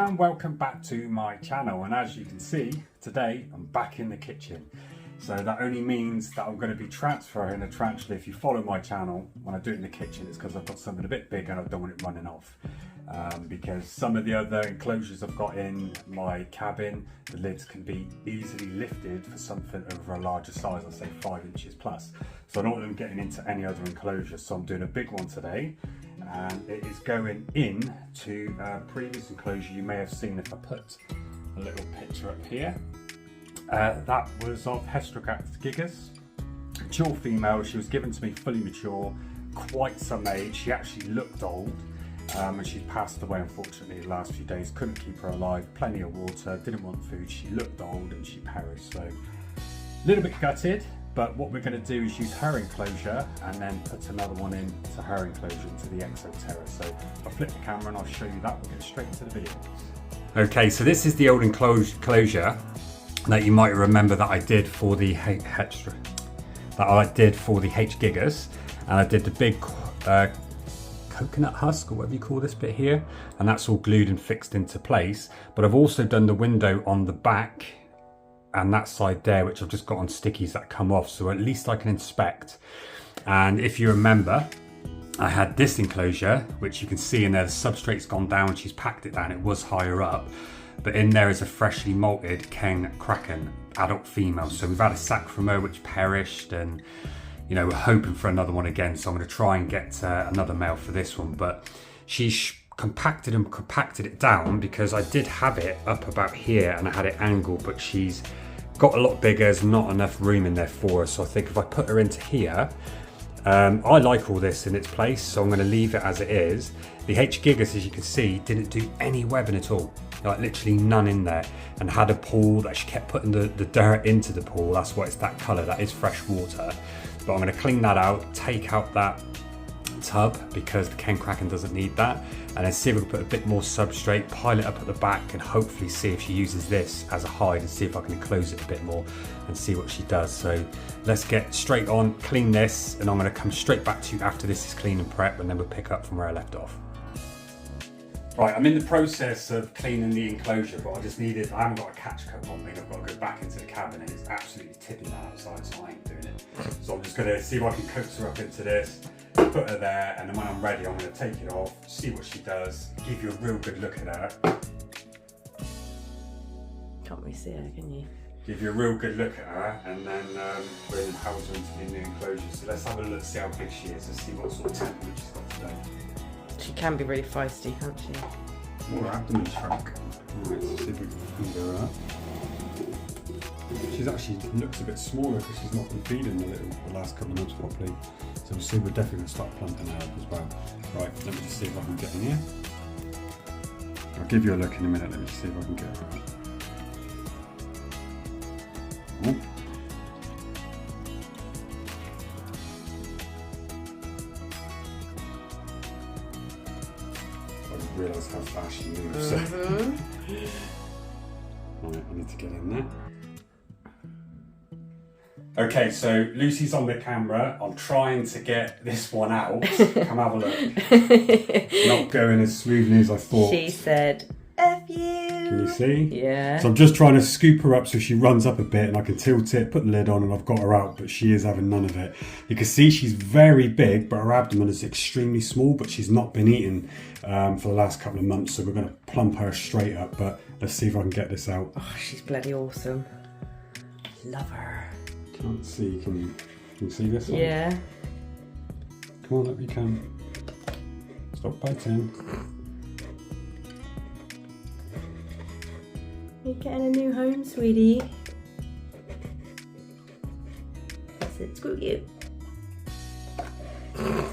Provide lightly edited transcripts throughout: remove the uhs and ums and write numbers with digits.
and welcome back to my channel. And as you can see, today I'm back in the kitchen. So that only means that I'm going to be transferring a tarantula. If you follow my channel, when I do it in the kitchen, it's because I've got something a bit big and I don't want it running off. Because some of the other enclosures I've got in my cabin, the lids can be easily lifted for something over a larger size, I'll say 5 inches plus. So I don't want them getting into any other enclosures, so I'm doing a big one today. And it is going in to a previous enclosure you may have seen if I put a little picture up here. That was of Chilobrachys gigas, mature female. She was given to me fully mature, quite some age. She actually looked old, and she's passed away unfortunately the last few days. Couldn't keep her alive, plenty of water, didn't want food. She looked old and she perished, so a little bit gutted. But what we're going to do is use her enclosure and then put another one into her enclosure, into the Exoterra. So I'll flip the camera and I'll show you that. We'll get straight into the video. Okay, so this is the old enclosure that you might remember that I did for the H gigas, and I did the big coconut husk, or whatever you call this bit here, and that's all glued and fixed into place. But I've also done the window on the back and that side there, which I've just got on stickies that come off, so at least I can inspect. And if you remember, I had this enclosure, which you can see in there, the substrate's gone down, she's packed it down, it was higher up, but in there is a freshly malted Keang Kracken, adult female. So we've had a sack from her which perished, and you know, we're hoping for another one again, so I'm going to try and get another male for this one. But she's compacted it down, because I did have it up about here and I had it angled, but she's got a lot bigger. There's not enough room in there for her, so I think if I put her into here, I like all this in its place, so I'm going to leave it as it is. The H gigas, as you can see, didn't do any webbing at all, like literally none in there, and had a pool that she kept putting the dirt into the pool. That's why it's that colour, that is fresh water. But I'm going to clean that out, take out that tub because the Keang Kracken doesn't need that, and then see if we can put a bit more substrate, pile it up at the back, and hopefully see if she uses this as a hide, and see if I can enclose it a bit more and see what she does. So let's get straight on, clean this, and I'm going to come straight back to you after this is clean and prep, and then we'll pick up from where I left off. Right, I'm in the process of cleaning the enclosure, but I haven't got a catch coat on me. I've got to go back into the cabin and it's absolutely tipping down outside, so I ain't doing it. So I'm just going to see if I can coax her up into this, put her there, and then when I'm ready, I'm going to take it off, see what she does, give you a real good look at her. Can't really see her, can you? Give you a real good look at her, and then we'll house her into the new enclosure. So let's have a look, see how big she is, and see what sort of temperament she's got today. She can be really feisty, can't she? More abdomen shrunk. Right, let's see if we can finger her up. She's actually looks a bit smaller because she's not been feeding the last couple of months properly. So we'll see, we're definitely going to start plumping her up as well. Right, let me just see if I can get in here. I'll give you a look in a minute, let me just see if I can get her up. Oh. I didn't realise how fast she moves. Right, I need to get in there. Okay, so Lucy's on the camera. I'm trying to get this one out. Come have a look. Not going as smoothly as I thought. She said, F you. Can you see? Yeah. So I'm just trying to scoop her up so she runs up a bit, and I can tilt it, put the lid on, and I've got her out, but she is having none of it. You can see she's very big, but her abdomen is extremely small, but she's not been eating for the last couple of months, so we're going to plump her straight up, but let's see if I can get this out. Oh, she's bloody awesome. Love her. Can't see, can you see this one? Yeah. Come on up, you can. Stop biting. You're getting a new home, sweetie. I said, screw you. Oh,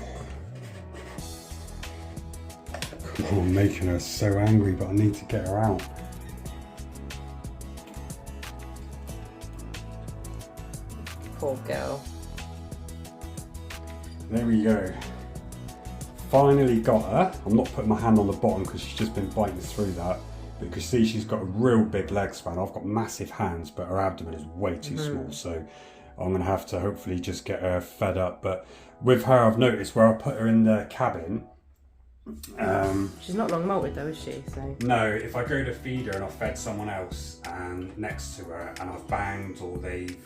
I'm making her so angry, but I need to get her out. Poor girl. There we go. Finally got her. I'm not putting my hand on the bottom because she's just been biting through that. But you can see she's got a real big leg span. I've got massive hands, but her abdomen is way too small. So I'm going to have to hopefully just get her fed up. But with her, I've noticed where I put her in the cabin, She's not long molted though, is she? So no, if I go to feed her and I've fed someone else and next to her and I've banged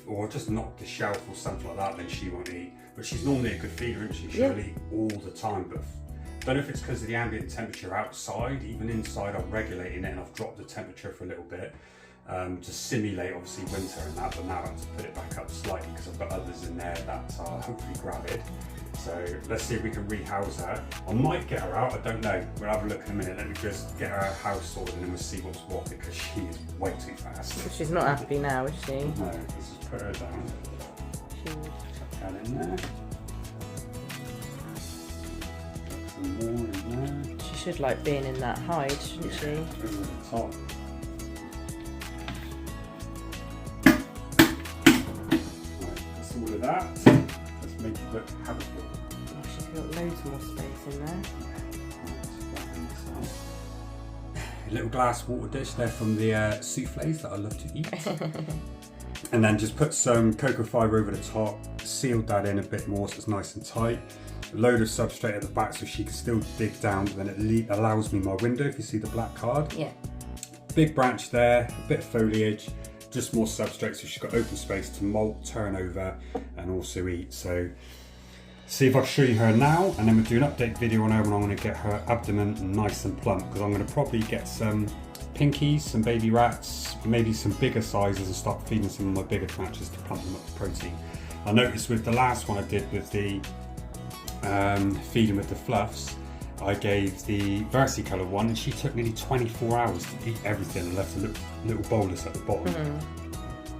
or just knocked the shelf or something like that, then she won't eat. But she's normally a good feeder, isn't she? She'll eat all the time. But I don't know if it's because of the ambient temperature outside. Even inside, I'm regulating it and I've dropped the temperature for a little bit to simulate obviously winter and that. But now I have to put it back up slightly because I've got others in there that are hopefully gravid. So let's see if we can rehouse her. I might get her out, I don't know. We'll have a look in a minute. Let me just get her house sorted and then we'll see what's what, because she is way too fast. she's not happy now, is she? No, let's just put her down. Chuck that in there. Put some more in there. She should like being in that hide, shouldn't she? Over the top. Right, that's all of that. Let's make it look habitable. She's got loads more space in there. A little glass water dish there from the soufflés that I love to eat. And then just put some cocoa fibre over the top, sealed that in a bit more so it's nice and tight. A load of substrate at the back so she can still dig down, but then it allows me my window, if you see the black card. Yeah. Big branch there, a bit of foliage, just more substrate so she's got open space to molt, turn over and also eat. So see if I can show you her now, and then we'll do an update video on her when I'm going to get her abdomen nice and plump, because I'm going to probably get some pinkies, some baby rats, maybe some bigger sizes, and start feeding some of my bigger tranches to plump them up with protein. I noticed with the last one I did with the feeding with the fluffs, I gave the versicolor one and she took nearly 24 hours to eat everything and left a little bolus at the bottom.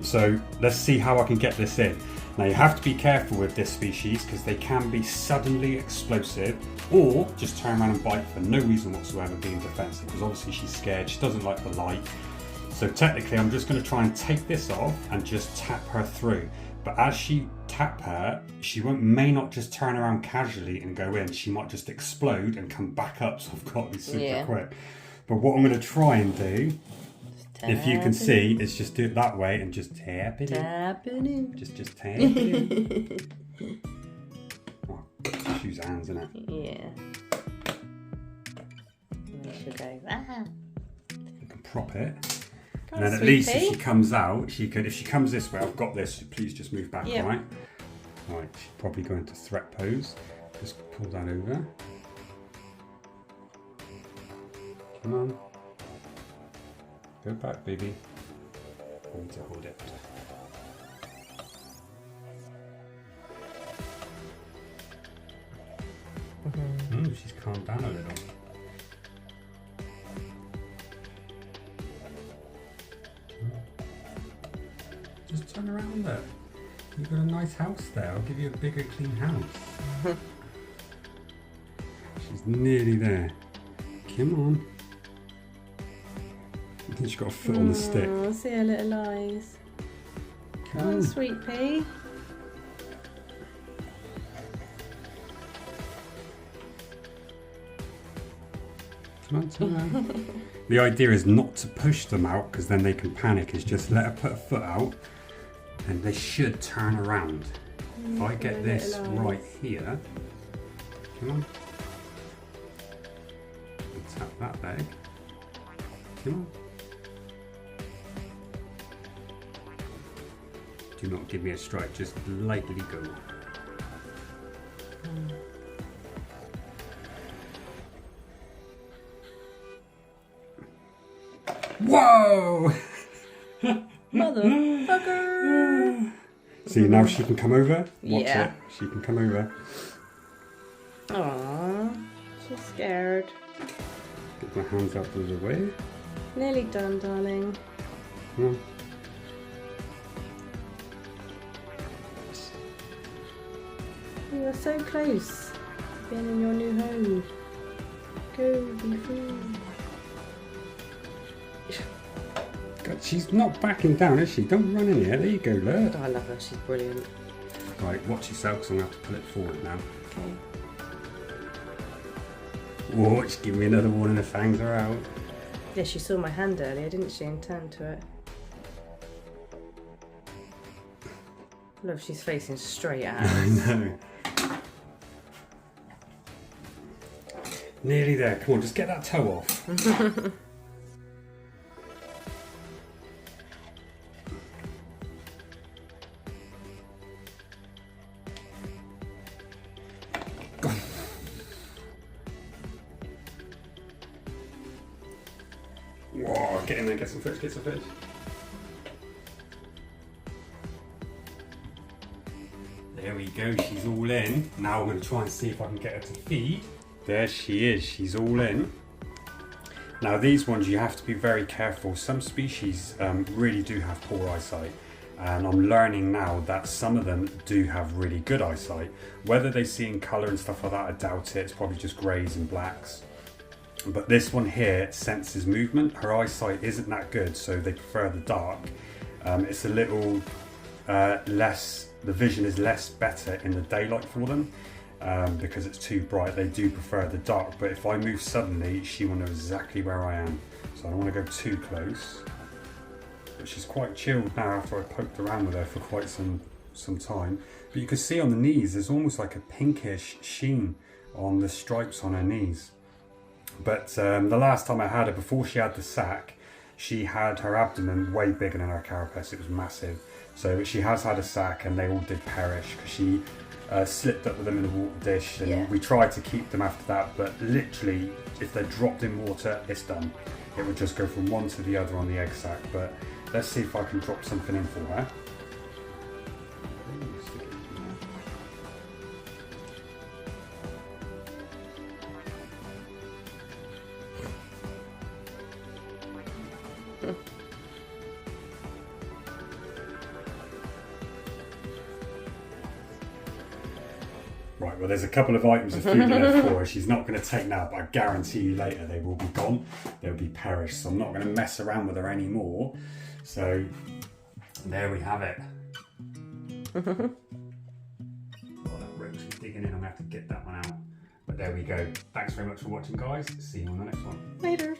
So let's see how I can get this in. Now you have to be careful with this species because they can be suddenly explosive or just turn around and bite for no reason whatsoever, being defensive, because obviously she's scared, she doesn't like the light. So technically I'm just going to try and take this off and just tap her through. But as she tap her, she may not just turn around casually and go in, she might just explode and come back up, so I've got to be super quick. But what I'm going to try and do, if you can see, is just do it that way and just tap it in. Tap it in. Just tap it in. Oh, shoes hands, innit? Yeah. And then she'll go, You can prop it. And then at least if she comes out, she could, if she comes this way, I've got this, please just move back, alright? Right, she's probably going to threat pose. Just pull that over. Come on. Go back, baby. I need to hold it. She's calmed down a little. Just turn around there. You've got a nice house there. I'll give you a bigger, clean house. She's nearly there. Come on. I think she's got a foot on the stick. Oh, see her little eyes. Come on, sweet pea. Come on, turn around. The idea is not to push them out because then they can panic. Is just let her put a foot out and they should turn around. If I get this right here, come on. And tap that leg. Come on. Do not give me a strike, just lightly go. Whoa! Motherfucker! See, now she can come over. Watch Yeah. it. She can come over. Aww, she's scared. Get my hands out of the way. Nearly done, darling. Come on. You are so close to being in your new home. Go, be free. God, she's not backing down, is she? Don't run in here. There you go, look. Oh, I love her, she's brilliant. Right, watch yourself because I'm going to have to pull it forward now. Okay. Whoa, she's giving me another warning, the fangs are out. Yeah, she saw my hand earlier, didn't she, and turned to it. Look, she's facing straight at us. I know. Nearly there. Come on, just get that toe off. Whoa, get in there, get some fish, get some fish. There we go, she's all in. Now I'm going to try and see if I can get her to feed. There she is, she's all in. Now these ones you have to be very careful. Some species really do have poor eyesight. And I'm learning now that some of them do have really good eyesight. Whether they see in colour and stuff like that, I doubt it. It's probably just greys and blacks. But this one here senses movement. Her eyesight isn't that good, so they prefer the dark. It's a little less, the vision is less better in the daylight for them because it's too bright. They do prefer the dark, but if I move suddenly, she will know exactly where I am. So I don't want to go too close. But she's quite chilled now after I poked around with her for quite some time. But you can see on the knees, there's almost like a pinkish sheen on the stripes on her knees. But the last time I had her, before she had the sac, she had her abdomen way bigger than her carapace. It was massive. So she has had a sac and they all did perish because she slipped up with them in the water dish, and we tried to keep them after that, but literally if they're dropped in water, it's done. It would just go from one to the other on the egg sac. But let's see if I can drop something in for her. Right, well there's a couple of items of food left for her. She's not going to take now, but I guarantee you later they will be gone. They'll be perished, so I'm not going to mess around with her anymore. So there we have it. Oh, that roach is digging in, I'm going to have to get that one out. But there we go. Thanks very much for watching, guys. See you on the next one. Later.